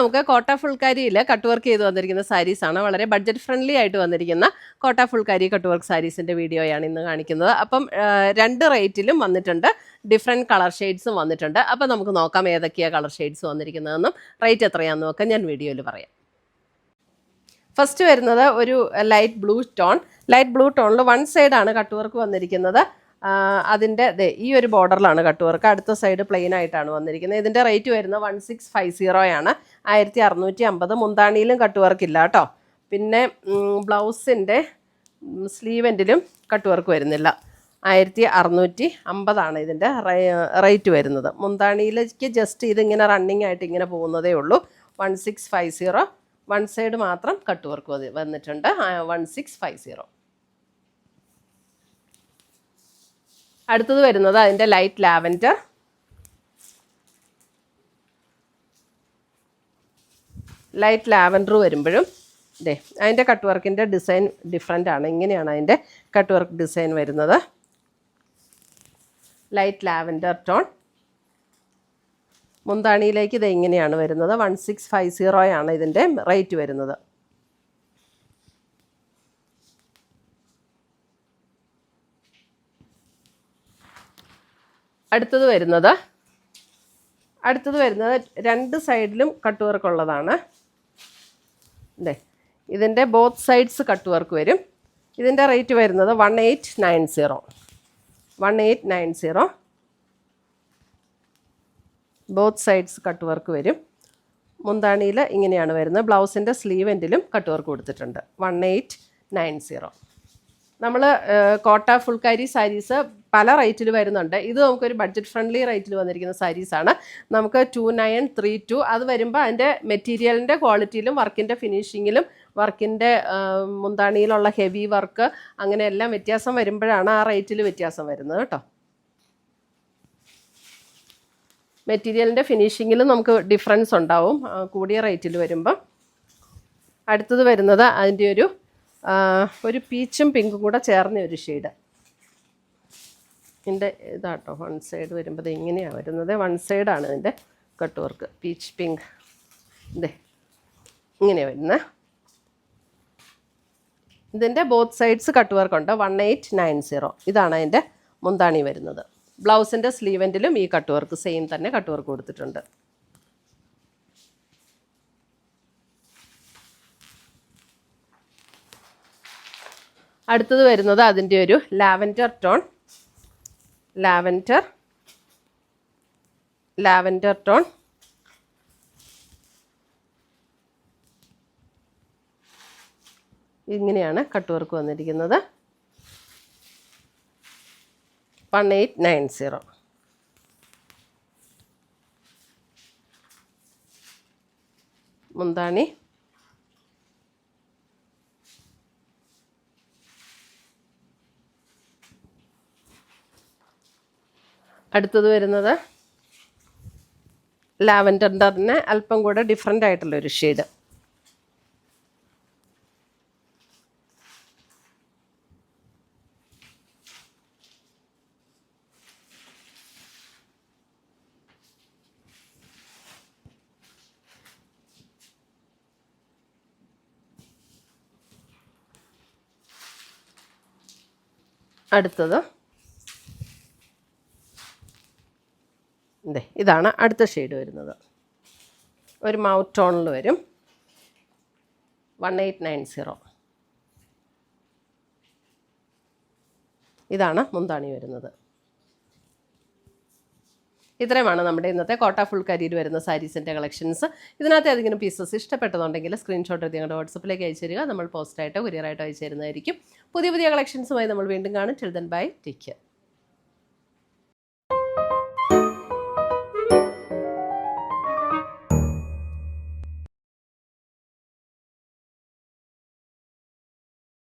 നമുക്ക് കോട്ട ഫുൾക്കാരിയിൽ cut work ചെയ്ത് വന്നിരിക്കുന്ന സാരീസാണ്. വളരെ ബഡ്ജറ്റ് ഫ്രണ്ട്ലി ആയിട്ട് വന്നിരിക്കുന്ന കോട്ട ഫുൾക്കാരി കട്ട് വർക്ക് സാരീസിൻ്റെ വീഡിയോയാണ് ഇന്ന് കാണിക്കുന്നത്. അപ്പം 2 റേറ്റിലും വന്നിട്ടുണ്ട്, ഡിഫറെൻറ്റ് കളർ ഷെയ്ഡ്സും വന്നിട്ടുണ്ട്. അപ്പം നമുക്ക് നോക്കാം ഏതൊക്കെയാണ് കളർ ഷെയ്ഡ്സ് വന്നിരിക്കുന്നതെന്നും റേറ്റ് എത്രയാണെന്ന് നോക്കാം, ഞാൻ വീഡിയോയിൽ പറയാം. ഫസ്റ്റ് വരുന്നത് ഒരു ലൈറ്റ് ബ്ലൂ ടോണിൽ 1 സൈഡാണ് കട്ട് വർക്ക് വന്നിരിക്കുന്നത്. അതിൻ്റെ ഈ ഒരു ബോർഡറിലാണ് കട്ട് വർക്ക്, അടുത്ത സൈഡ് പ്ലെയിൻ ആയിട്ടാണ് വന്നിരിക്കുന്നത്. ഇതിൻ്റെ റേറ്റ് വരുന്നത് 1650 ആണ്, 1650. മുന്താണിയിലും കട്ട് വർക്ക് ഇല്ല കേട്ടോ. പിന്നെ ബ്ലൗസിൻ്റെ സ്ലീവെൻറ്റിലും കട്ട് വർക്ക് വരുന്നില്ല. 1650 ഇതിൻ്റെ റേറ്റ് വരുന്നത്. മുന്താണിയിലേക്ക് ജസ്റ്റ് ഇതിങ്ങനെ റണ്ണിങ് ആയിട്ട് ഇങ്ങനെ പോകുന്നതേ ഉള്ളൂ. 1650. 1 സൈഡ് മാത്രം കട്ട് വർക്ക് വന്നിട്ടുണ്ട്. 1650. അടുത്തത് വരുന്നത് അതിൻ്റെ ലൈറ്റ് ലാവൻഡർ വരുമ്പോഴും അതിൻ്റെ കട്ട് വർക്കിൻ്റെ ഡിസൈൻ ഡിഫറെൻ്റ് ആണ്. ഇങ്ങനെയാണ് അതിൻ്റെ കട്ട് വർക്ക് ഡിസൈൻ വരുന്നത്. Light lavender tone. മുന്താണിയിലേക്ക് ഇത് ഇങ്ങനെയാണ് വരുന്നത്. 1650 ആണ് ഇതിൻ്റെ റേറ്റ് വരുന്നത്. അടുത്തത് വരുന്നത് 2 സൈഡിലും കട്ട് വർക്ക് ഉള്ളതാണ്. ഇതിൻ്റെ ബോത്ത് സൈഡ്സ് കട്ട് വർക്ക് വരും. ഇതിൻ്റെ റേറ്റ് വരുന്നത് 1890. ബോത്ത് സൈഡ്സ് കട്ട് വർക്ക് വരും. മുന്താണിയിൽ ഇങ്ങനെയാണ് വരുന്നത്. ബ്ലൗസിൻ്റെ സ്ലീവെൻറ്റിലും കട്ട് വർക്ക് കൊടുത്തിട്ടുണ്ട്. 1890. നമ്മൾ കോട്ട ഫുൾക്കാരി സാരീസ് പല റേറ്റിൽ വരുന്നുണ്ട്. ഇത് നമുക്കൊരു ബഡ്ജറ്റ് ഫ്രണ്ട്ലി റേറ്റിൽ വന്നിരിക്കുന്ന സാരീസാണ്. നമുക്ക് 2932 അത് വരുമ്പോൾ അതിൻ്റെ മെറ്റീരിയലിൻ്റെ ക്വാളിറ്റിയിലും വർക്കിൻ്റെ ഫിനിഷിങ്ങിലും വർക്കിൻ്റെ മുന്താണിയിലുള്ള ഹെവി വർക്ക് അങ്ങനെ എല്ലാം വ്യത്യാസം വരുമ്പോഴാണ് ആ റേറ്റിൽ വ്യത്യാസം വരുന്നത് കേട്ടോ. മെറ്റീരിയലിൻ്റെ ഫിനിഷിങ്ങിലും നമുക്ക് ഡിഫറൻസ് ഉണ്ടാവും കൂടിയ റേറ്റിൽ വരുമ്പം. അടുത്തത് വരുന്നത് അതിൻ്റെ ഒരു പീച്ചും പിങ്കും കൂടെ ചേർന്ന ഒരു ഷെയ്ഡ്. ഇതിൻ്റെ ഇതാട്ടോ 1 സൈഡ് വരുമ്പോൾ ഇങ്ങനെയാണ് വരുന്നത്. 1 സൈഡാണ് ഇതിൻ്റെ കട്ട് വർക്ക്. പീച്ച് പിങ്ക് ഇങ്ങനെ വരുന്നത്. ഇതിൻ്റെ ബോത്ത് സൈഡ്സ് കട്ട് വർക്ക് ഉണ്ട്. 1890. ഇതാണ് അതിൻ്റെ മുന്താണി വരുന്നത്. ബ്ലൗസിൻ്റെ സ്ലീവെൻറ്റിലും ഈ കട്ട് വർക്ക് സെയിം തന്നെ കട്ട് വർക്ക് കൊടുത്തിട്ടുണ്ട്. അടുത്തത് വരുന്നത് അതിൻ്റെ ഒരു ലാവൻഡർ ടോൺ. ഇങ്ങനെയാണ് കട്ട് വർക്ക് വന്നിരിക്കുന്നത്. 1890. മുന്താണി അടുത്തത് വരുന്നത് ലാവൻഡറിൻ്റെ തന്നെ അല്പം കൂടെ ഡിഫറെൻ്റ് ആയിട്ടുള്ളൊരു ഷെയ്ഡ്. അടുത്തത് ഇതാണ് അടുത്ത ഷെയ്ഡ് വരുന്നത്. ഒരു മൗത്ത് ടോണിൽ വരും. 1890. ഇതാണ് മുന്താണി വരുന്നത്. ഇത്രയുമാണ് നമ്മുടെ ഇന്നത്തെ കോട്ട ഫുൾക്കാരിയിൽ വരുന്ന സാരീസിൻ്റെ കളക്ഷൻസ്. ഇതിനകത്ത് ഏതെങ്കിലും പീസസ് ഇഷ്ടപ്പെട്ടതുണ്ടെങ്കിൽ സ്ക്രീൻഷോട്ട് എടുത്ത് ഞങ്ങളുടെ വാട്സപ്പിലേക്ക് അയച്ചു തരിക. നമ്മൾ പോസ്റ്റായിട്ടോ കൊറിയറായിട്ടോ അയച്ചു തരുന്നതായിരിക്കും. പുതിയ കളക്ഷൻസുമായി നമ്മൾ വീണ്ടും കാണും. Till then bye, take care.